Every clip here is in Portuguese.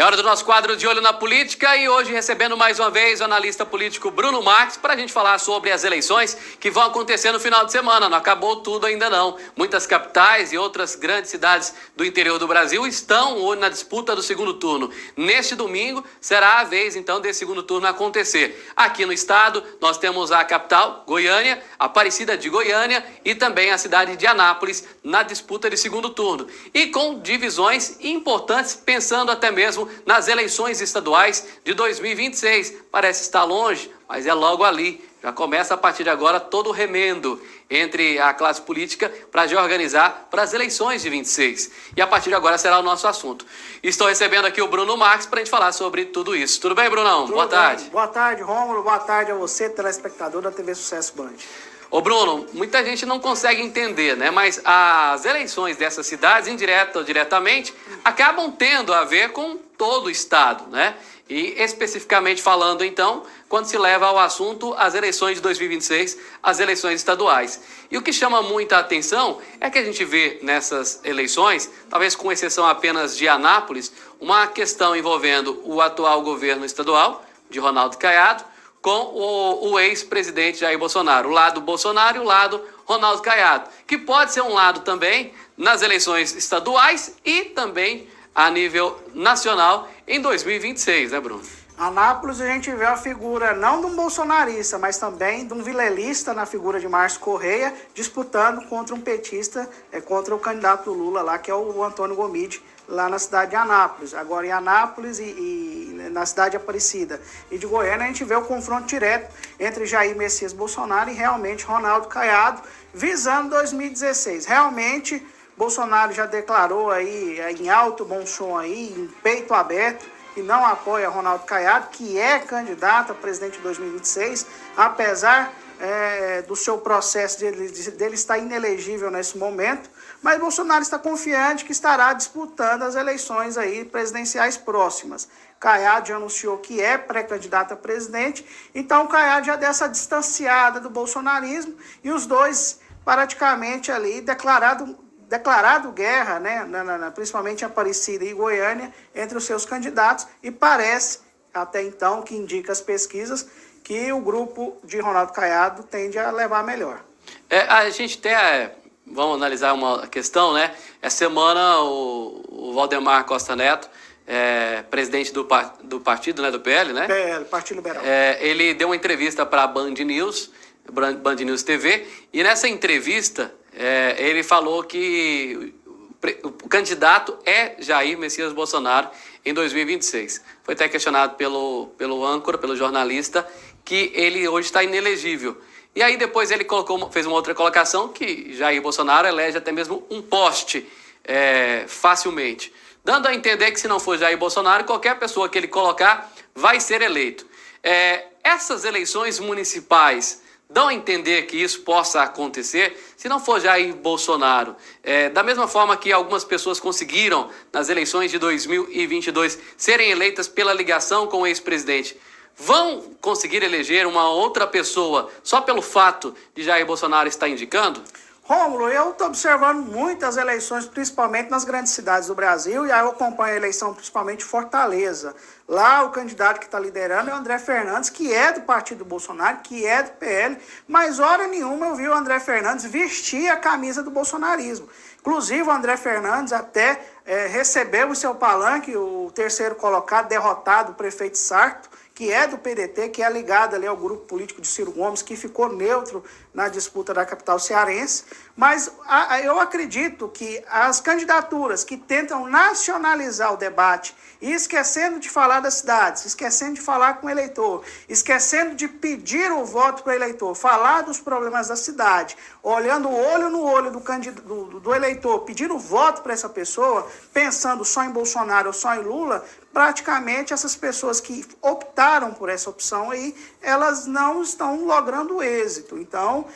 hora do nosso quadro de Olho na Política e hoje recebendo mais uma vez o analista político Bruno Marques para a gente falar sobre as eleições que vão acontecer no final de semana. Não acabou tudo ainda não. Muitas capitais e outras grandes cidades do interior do Brasil estão na disputa do segundo turno. Neste domingo será a vez então desse segundo turno acontecer. Aqui no estado nós temos a capital, Goiânia, Aparecida de Goiânia e também a cidade de Anápolis na disputa de segundo turno. E com divisões importantes, pensando até mesmo nas eleições estaduais de 2026. Parece estar longe, mas é logo ali. Já começa a partir de agora todo o remendo entre a classe política para já organizar para as eleições de 26. E a partir de agora será o nosso assunto. Estou recebendo aqui o Bruno Marques para a gente falar sobre tudo isso. Tudo bem, Brunão? Tudo Boa bem. tarde. Boa tarde, Rômulo. Boa tarde a você, telespectador da TV Sucesso Band. Ô Bruno, muita gente não consegue entender, né? Mas as eleições dessas cidades, indireta ou diretamente, acabam tendo a ver com todo o estado, né? E especificamente falando, então, quando se leva ao assunto as eleições de 2026, as eleições estaduais. E o que chama muita atenção é que a gente vê nessas eleições, talvez com exceção apenas de Anápolis, uma questão envolvendo o atual governo estadual, de Ronaldo Caiado, com o ex-presidente Jair Bolsonaro. O lado Bolsonaro e o lado Ronaldo Caiado, que pode ser um lado também nas eleições estaduais e também a nível nacional em 2026, né, Bruno? Anápolis, a gente vê a figura não de um bolsonarista, mas também de um vilelista na figura de Márcio Correia, disputando contra um petista, contra o candidato do Lula lá, que é o Antônio Gomide, lá na cidade de Anápolis. Agora, em Anápolis e na cidade de Aparecida e de Goiânia, a gente vê o confronto direto entre Jair Messias Bolsonaro e realmente Ronaldo Caiado, visando 2016. Realmente, Bolsonaro já declarou aí em alto bom som aí, em peito aberto, que não apoia Ronaldo Caiado, que é candidato a presidente de 2026, apesar do seu processo dele estar inelegível nesse momento, mas Bolsonaro está confiante que estará disputando as eleições aí presidenciais próximas. Caiado já anunciou que é pré-candidato a presidente, então Caiado já deu essa distanciada do bolsonarismo e os dois praticamente ali declarado guerra, né, principalmente em Aparecida e Goiânia, entre os seus candidatos, e parece, até então, que indica as pesquisas, que o grupo de Ronaldo Caiado tende a levar melhor. A gente até, vamos analisar uma questão, né? Essa semana o Valdemar Costa Neto, presidente do partido, né, do PL, né? PL, Partido Liberal. Ele deu uma entrevista para a Band News TV, e nessa entrevista ele falou que o candidato é Jair Messias Bolsonaro em 2026. Foi até questionado pelo âncora, pelo jornalista, que ele hoje está inelegível. E aí depois ele fez uma outra colocação que Jair Bolsonaro elege até mesmo um poste facilmente, dando a entender que se não for Jair Bolsonaro, qualquer pessoa que ele colocar vai ser eleito. Essas eleições municipais dão a entender que isso possa acontecer se não for Jair Bolsonaro. Da mesma forma que algumas pessoas conseguiram, nas eleições de 2022, serem eleitas pela ligação com o ex-presidente, vão conseguir eleger uma outra pessoa só pelo fato de Jair Bolsonaro estar indicando? Rômulo, eu estou observando muitas eleições, principalmente nas grandes cidades do Brasil, e aí eu acompanho a eleição principalmente em Fortaleza. Lá o candidato que está liderando é o André Fernandes, que é do partido Bolsonaro, que é do PL, mas hora nenhuma eu vi o André Fernandes vestir a camisa do bolsonarismo. Inclusive o André Fernandes até recebeu o seu palanque, o terceiro colocado, derrotado, o prefeito Sarto, que é do PDT, que é ligado ali ao grupo político de Ciro Gomes, que ficou neutro na disputa da capital cearense. Mas eu acredito que as candidaturas que tentam nacionalizar o debate e esquecendo de falar das cidades, esquecendo de falar com o eleitor, esquecendo de pedir o voto para o eleitor, falar dos problemas da cidade, olhando o olho no olho do eleitor, pedir o voto para essa pessoa, pensando só em Bolsonaro ou só em Lula, praticamente essas pessoas que optaram por essa opção aí, elas não estão logrando êxito. Então,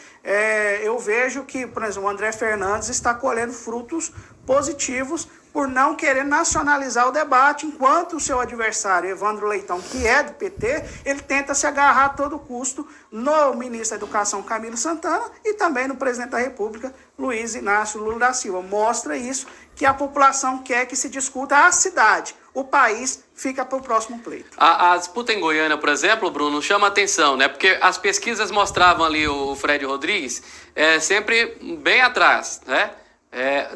eu vejo que, por exemplo, o André Fernandes está colhendo frutos positivos por não querer nacionalizar o debate, enquanto o seu adversário, Evandro Leitão, que é do PT, ele tenta se agarrar a todo custo no ministro da Educação, Camilo Santana, e também no presidente da República, Luiz Inácio Lula da Silva. Mostra isso, que a população quer que se discuta a cidade. O país fica para o próximo pleito. A disputa em Goiânia, por exemplo, Bruno, chama atenção, né? Porque as pesquisas mostravam ali o Fred Rodrigues sempre bem atrás, né?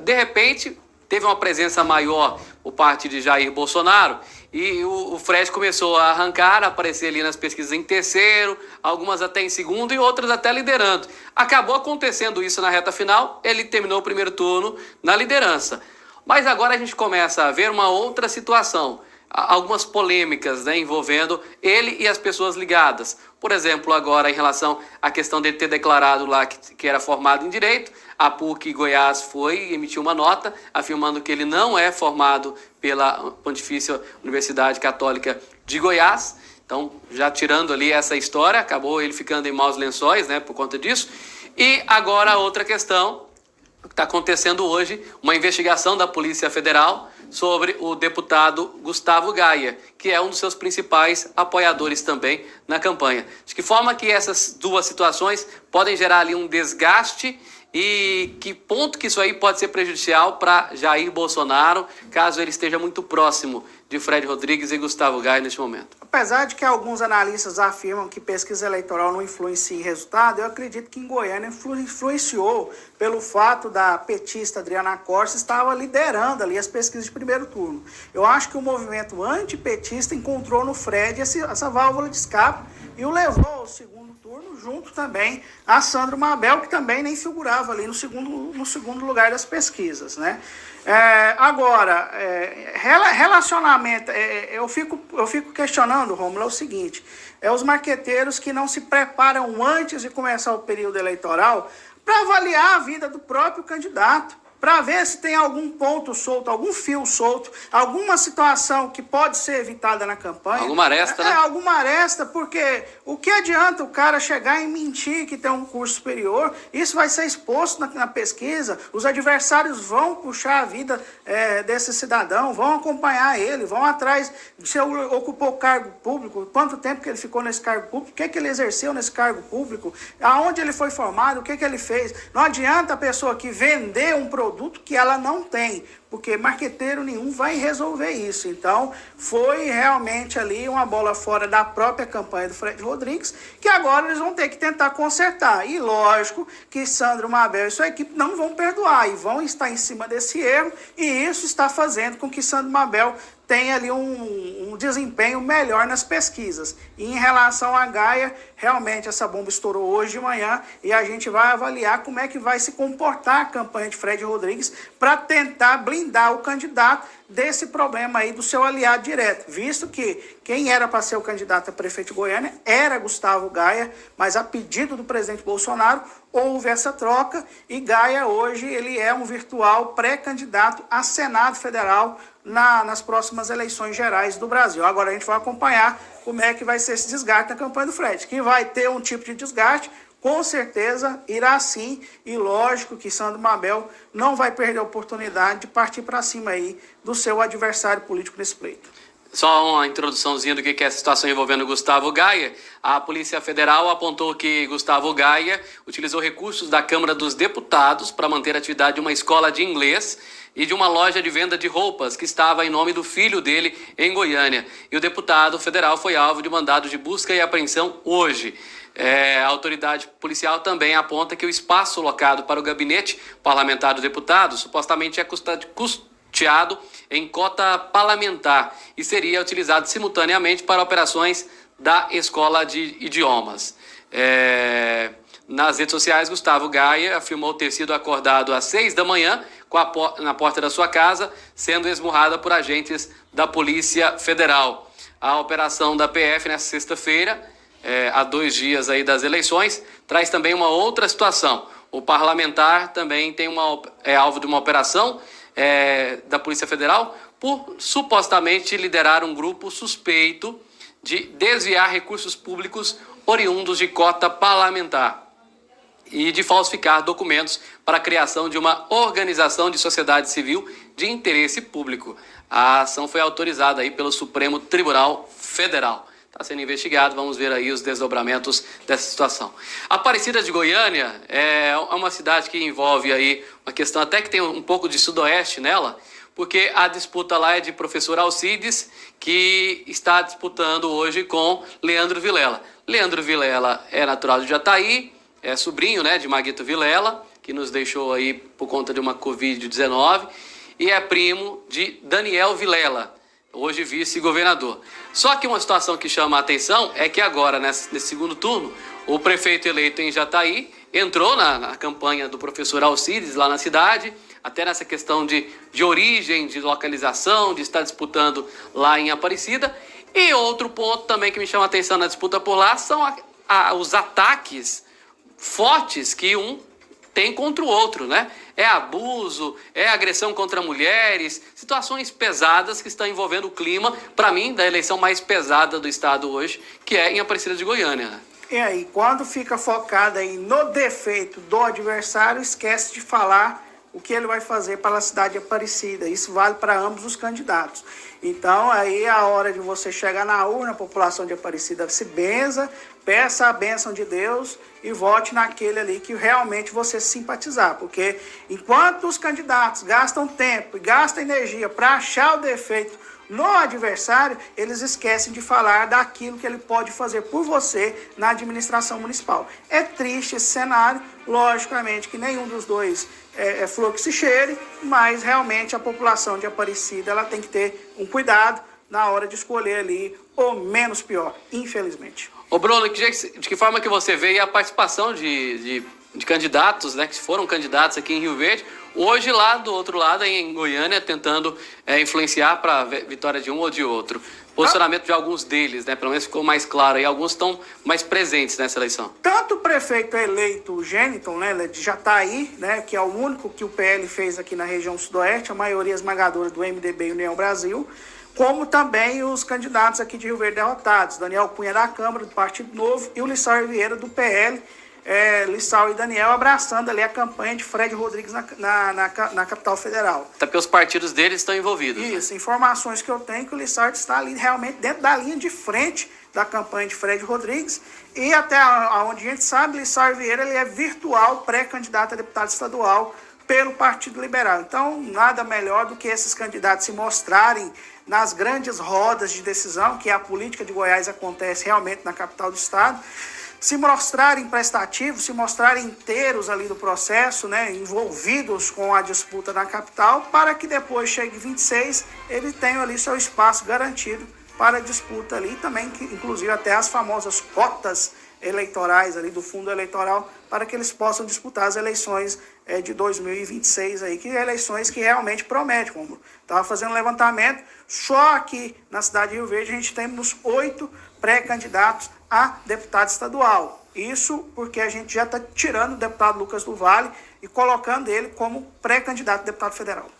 De repente, teve uma presença maior por parte de Jair Bolsonaro e o Fred começou a arrancar, a aparecer ali nas pesquisas em terceiro, algumas até em segundo e outras até liderando. Acabou acontecendo isso na reta final, ele terminou o primeiro turno na liderança. Mas agora a gente começa a ver uma outra situação, algumas polêmicas, né, envolvendo ele e as pessoas ligadas. Por exemplo, agora em relação à questão dele ter declarado lá que era formado em Direito, a PUC Goiás emitiu uma nota afirmando que ele não é formado pela Pontifícia Universidade Católica de Goiás. Então, já tirando ali essa história, acabou ele ficando em maus lençóis, né, por conta disso. E agora a outra questão que está acontecendo hoje, uma investigação da Polícia Federal sobre o deputado Gustavo Gaia, que é um dos seus principais apoiadores também na campanha. De que forma que essas duas situações podem gerar ali um desgaste e que ponto que isso aí pode ser prejudicial para Jair Bolsonaro, caso ele esteja muito próximo de Fred Rodrigues e Gustavo Gaia neste momento? Apesar de que alguns analistas afirmam que pesquisa eleitoral não influencia em resultado, eu acredito que em Goiânia influenciou pelo fato da petista Adriana Costa estava liderando ali as pesquisas de primeiro turno. Eu acho que o movimento antipetista encontrou no Fred essa válvula de escape e o levou ao segundo turno, junto também a Sandro Mabel, que também nem figurava ali no segundo lugar das pesquisas, né? Relacionamento, eu fico questionando, Rômulo, é o seguinte, os marqueteiros que não se preparam antes de começar o período eleitoral para avaliar a vida do próprio candidato, para ver se tem algum ponto solto, algum fio solto, alguma situação que pode ser evitada na campanha. Alguma aresta, né? Alguma aresta, porque o que adianta o cara chegar e mentir que tem um curso superior? Isso vai ser exposto na pesquisa, os adversários vão puxar a vida desse cidadão, vão acompanhar ele, vão atrás de se ele ocupou cargo público, quanto tempo que ele ficou nesse cargo público, o que ele exerceu nesse cargo público, aonde ele foi formado, o que ele fez. Não adianta a pessoa que vender um produto que ela não tem, porque marqueteiro nenhum vai resolver isso. Então, foi realmente ali uma bola fora da própria campanha do Fred Rodrigues, que agora eles vão ter que tentar consertar. E lógico que Sandro Mabel e sua equipe não vão perdoar e vão estar em cima desse erro, e isso está fazendo com que Sandro Mabel tem ali um desempenho melhor nas pesquisas. E em relação a Gaia, realmente essa bomba estourou hoje de manhã e a gente vai avaliar como é que vai se comportar a campanha de Fred Rodrigues para tentar blindar o candidato desse problema aí do seu aliado direto, visto que quem era para ser o candidato a prefeito de Goiânia era Gustavo Gaia, mas a pedido do presidente Bolsonaro houve essa troca e Gaia hoje ele é um virtual pré-candidato a Senado Federal nas próximas eleições gerais do Brasil. Agora a gente vai acompanhar como é que vai ser esse desgaste na campanha do Fred, que vai ter um tipo de desgaste, com certeza irá sim, e lógico que Sandro Mabel não vai perder a oportunidade de partir para cima aí do seu adversário político nesse pleito. Só uma introduçãozinha do que é essa situação envolvendo Gustavo Gaia. A Polícia Federal apontou que Gustavo Gaia utilizou recursos da Câmara dos Deputados para manter a atividade de uma escola de inglês e de uma loja de venda de roupas que estava em nome do filho dele em Goiânia. E o deputado federal foi alvo de mandado de busca e apreensão hoje. A autoridade policial também aponta que o espaço locado para o gabinete parlamentar do deputado supostamente é custeado em cota parlamentar e seria utilizado simultaneamente para operações da Escola de Idiomas. Nas redes sociais, Gustavo Gaia afirmou ter sido acordado às 6 da manhã na porta da sua casa, sendo esmurrada por agentes da Polícia Federal. A operação da PF nessa sexta-feira, há 2 dias aí das eleições, traz também uma outra situação. O parlamentar também é alvo de uma operação da Polícia Federal por supostamente liderar um grupo suspeito de desviar recursos públicos oriundos de cota parlamentar. e de falsificar documentos para a criação de uma organização de sociedade civil de interesse público. A ação foi autorizada aí pelo Supremo Tribunal Federal. Está sendo investigado, vamos ver aí os desdobramentos dessa situação. Aparecida de Goiânia é uma cidade que envolve aí uma questão até que tem um pouco de sudoeste nela, porque a disputa lá é de professor Alcides, que está disputando hoje com Leandro Vilela. Leandro Vilela é natural de Jataí, é sobrinho, né, de Maguito Vilela, que nos deixou aí por conta de uma Covid-19, e é primo de Daniel Vilela, hoje vice-governador. Só que uma situação que chama a atenção é que agora, nesse segundo turno, o prefeito eleito em Jataí entrou na campanha do professor Alcides lá na cidade, até nessa questão de origem, de localização, de estar disputando lá em Aparecida. E outro ponto também que me chama a atenção na disputa por lá são os ataques fortes que um tem contra o outro, né? É abuso, é agressão contra mulheres, situações pesadas que estão envolvendo o clima, para mim, da eleição mais pesada do estado hoje, que é em Aparecida de Goiânia, né? E aí, quando fica focado aí no defeito do adversário, esquece de falar o que ele vai fazer para a cidade de Aparecida. Isso vale para ambos os candidatos. Então, aí é a hora de você chegar na urna, a população de Aparecida se benza, peça a bênção de Deus e vote naquele ali que realmente você simpatizar. Porque enquanto os candidatos gastam tempo e gastam energia para achar o defeito no adversário, eles esquecem de falar daquilo que ele pode fazer por você na administração municipal. É triste esse cenário, logicamente que nenhum dos dois é flor que se cheire, mas realmente a população de Aparecida ela tem que ter um cuidado na hora de escolher ali o menos pior, infelizmente. Ô Bruno, de que forma que você vê a participação de candidatos, né, que foram candidatos aqui em Rio Verde, hoje lá do outro lado, em Goiânia, tentando influenciar para a vitória de um ou de outro? Posicionamento de alguns deles, né, pelo menos ficou mais claro aí, alguns estão mais presentes nessa eleição. Tanto o prefeito eleito Geniton, né, de Jataí, né, que é o único que o PL fez aqui na região sudoeste, a maioria esmagadora do MDB e União Brasil, como também os candidatos aqui de Rio Verde derrotados, Daniel Cunha da Câmara, do Partido Novo, e o Lissau Vieira, do PL, Lissau e Daniel abraçando ali a campanha de Fred Rodrigues na capital federal. Até porque os partidos deles estão envolvidos. Isso, né? Informações que eu tenho que o Lissau está ali realmente dentro da linha de frente da campanha de Fred Rodrigues e até onde a gente sabe, Lissau Vieira ele é virtual pré-candidato a deputado estadual pelo Partido Liberal. Então, nada melhor do que esses candidatos se mostrarem nas grandes rodas de decisão, que a política de Goiás acontece realmente na capital do estado, se mostrarem prestativos, se mostrarem inteiros ali do processo, né, envolvidos com a disputa na capital, para que depois chegue 26, ele tenha ali seu espaço garantido para a disputa ali, também, inclusive até as famosas cotas eleitorais ali do fundo eleitoral, para que eles possam disputar as eleições de 2026 aí, que eleições que realmente prometem, como estava fazendo um levantamento, só aqui na cidade de Rio Verde a gente temos 8 pré-candidatos a deputado estadual. Isso porque a gente já está tirando o deputado Lucas do Vale e colocando ele como pré-candidato a deputado federal.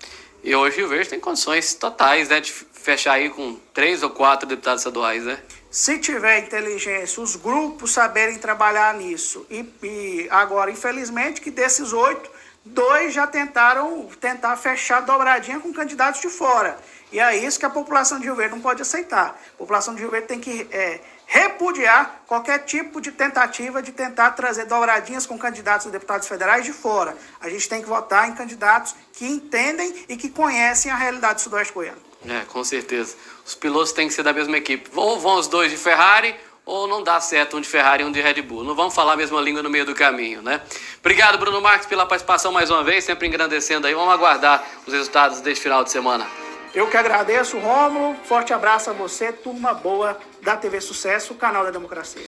E hoje o Verde tem condições totais, né, de fechar aí com 3 ou 4 deputados estaduais, né? Se tiver inteligência, os grupos saberem trabalhar nisso. E agora, infelizmente, que desses 8, 2 já tentaram fechar dobradinha com candidatos de fora. E é isso que a população de Rio Verde não pode aceitar. A população de Rio Verde tem que repudiar qualquer tipo de tentativa de tentar trazer dobradinhas com candidatos a deputados federais de fora. A gente tem que votar em candidatos que entendem e que conhecem a realidade do Sudoeste goiano. Com certeza. Os pilotos têm que ser da mesma equipe. Ou vão os dois de Ferrari, ou não dá certo um de Ferrari e um de Red Bull. Não vamos falar a mesma língua no meio do caminho, né? Obrigado, Bruno Marques, pela participação mais uma vez, sempre engrandecendo aí. Vamos aguardar os resultados deste final de semana. Eu que agradeço, Rômulo. Forte abraço a você, turma boa da TV Sucesso, o canal da democracia.